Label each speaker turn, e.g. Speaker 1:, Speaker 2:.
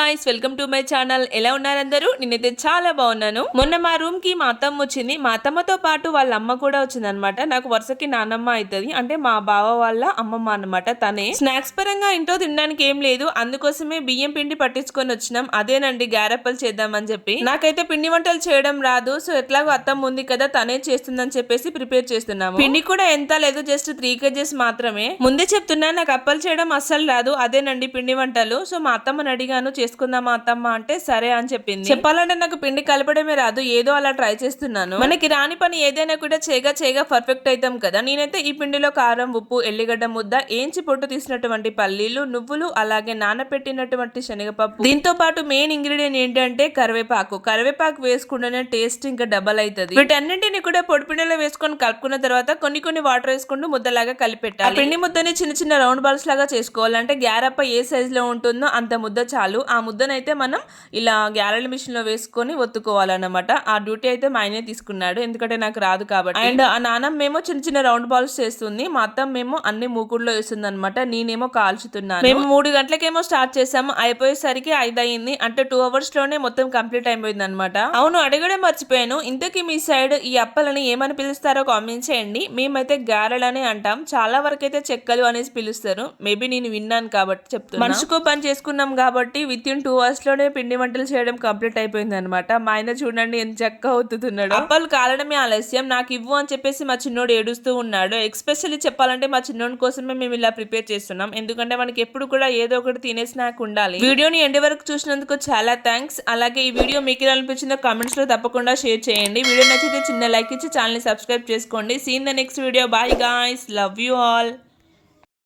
Speaker 1: Guys, welcome to my channel. ఎలా ఉన్నారు అందరూ? నేనైతే చాలా బాగున్నాను. మొన్న మా రూమ్ కి మా అత్తమ్మ వచ్చింది. మా అత్తమ్మతో పాటు వాళ్ళ అమ్మ కూడా వచ్చిందనమాట. నాకు వరుసకి నానమ్మ అవుతుంది, అంటే మా బావ వాళ్ళ అమ్మమ్మ అనమాట. తనే స్నాక్స్ పరంగా ఇంట్లో తినడానికి ఏం లేదు, అందుకోసమే బియ్యం పిండి పట్టించుకొని వచ్చినాం. అదేనండి గారెప్పలు చేద్దామని చెప్పి. నాకైతే పిండి వంటలు చేయడం రాదు, సో ఎట్లాగో అత్తమ్మ ఉంది కదా తనే చేస్తుందని చెప్పేసి ప్రిపేర్ చేస్తున్నాము. పిండి కూడా ఎంత లేదు, జస్ట్ 3 kgs మాత్రమే. ముందే చెప్తున్నా, నాకు అప్పలు చేయడం అస్సలు రాదు. అదేనండి పిండి వంటలు. సో మా అత్తమ్మని అడిగాను, చేసుకుందామా అత్తమ్మ అంటే సరే అని చెప్పింది. చెప్పాలంటే నాకు పిండి కలపడమే రాదు, ఏదో అలా ట్రై చేస్తున్నాను. మనకి రాని పని ఏదైనా కూడా చేయగా పర్ఫెక్ట్ అవుతాం కదా. నేనైతే ఈ పిండిలో కారం, ఉప్పు, ఎల్లిగడ్డ ముద్ద, ఏంచి పొట్టు తీసినటువంటి పల్లీలు, నువ్వులు, అలాగే నానబెట్టినటువంటి శనగపప్పు, దీంతో పాటు మెయిన్ ఇంగ్రీడియంట్ ఏంటంటే కరివేపాకు వేసుకుంటేనే టేస్ట్ ఇంకా డబల్ అవుతుంది. వీటన్నింటిని కూడా పొడి పిండిలో వేసుకొని కలుపుకున్న తర్వాత కొన్ని వాటర్ వేసుకుంటూ ముద్దలాగా కలిపెట్టాలి. పిండి ముద్దని చిన్న రౌండ్ బాల్స్ లాగా చేసుకోవాలంటే గ్యారప్ప ఏ సైజ్ లో ఉంటుందో అంత ముద్ద చాలు. ఆ ముద్దనైతే మనం ఇలా గ్యారెల మిషన్ లో వేసుకొని ఒత్తుకోవాలన్నమాట. ఆ డ్యూటీ అయితే మా ఆయనే తీసుకున్నాడు, ఎందుకంటే నాకు రాదు కాబట్టి. అండ్ ఆ నానమ్మేమో చిన్న రౌండ్ బాల్స్ చేస్తుంది, మా అత్తమ్మేమో అన్ని మూకుడులో వేస్తుంది అనమాట. నేనేమో కాల్చుతున్నాను. మేము 3 గంటలకేమో స్టార్ట్ చేసాము, అయిపోయేసరికి 5 అయింది. అంటే 2 hours లోనే మొత్తం కంప్లీట్ అయిపోయింది అనమాట. అవును, అడగడం మర్చిపోయాను, ఇంతకీ మీ సైడ్ ఈ అప్పలని ఏమని పిలుస్తారో కామెంట్ చేయండి. మేమైతే గారెలని అంటాం, చాలా వరకు అయితే చెక్కలు అనేసి పిలుస్తారు. మేబీ నేను విన్నాను కాబట్టి చెప్తున్నా. మనిషికో పని చేసుకున్నాం కాబట్టి వితిన్ 2 hours లోనే పిండి వంటలు చేయడం కంప్లీట్ అయిపోయింది అనమాట. మా ఆయన చూడండి ఎంత చక్కగా ఒత్తుతున్నాడు. అప్పలు కాలడమే ఆలస్యం, నాకు ఇవ్వు అని చెప్పేసి మా చిన్నోడు ఏడుస్తూ ఉన్నాడు. ఎక్స్పెషల్లీ చెప్పాలంటే మా చిన్నోడి కోసమే మేము ఇలా ప్రిపేర్ చేస్తున్నాం, ఎందుకంటే మనకి ఎప్పుడు కూడా ఏదో ఒకటి తినే స్నాక్ ఉండాలి. వీడియోని ఎండ్ వరకు చూసినందుకు చాలా థ్యాంక్స్. అలాగే ఈ వీడియో మీకు ఎలా అనిపించిందో కామెంట్స్ లో తప్పకుండా షేర్ చేయండి. వీడియో నచ్చితే చిన్న లైక్ ఇచ్చి ఛానల్ ని సబ్స్క్రైబ్ చేసుకోండి. See in the next video. Bye guys, love you all.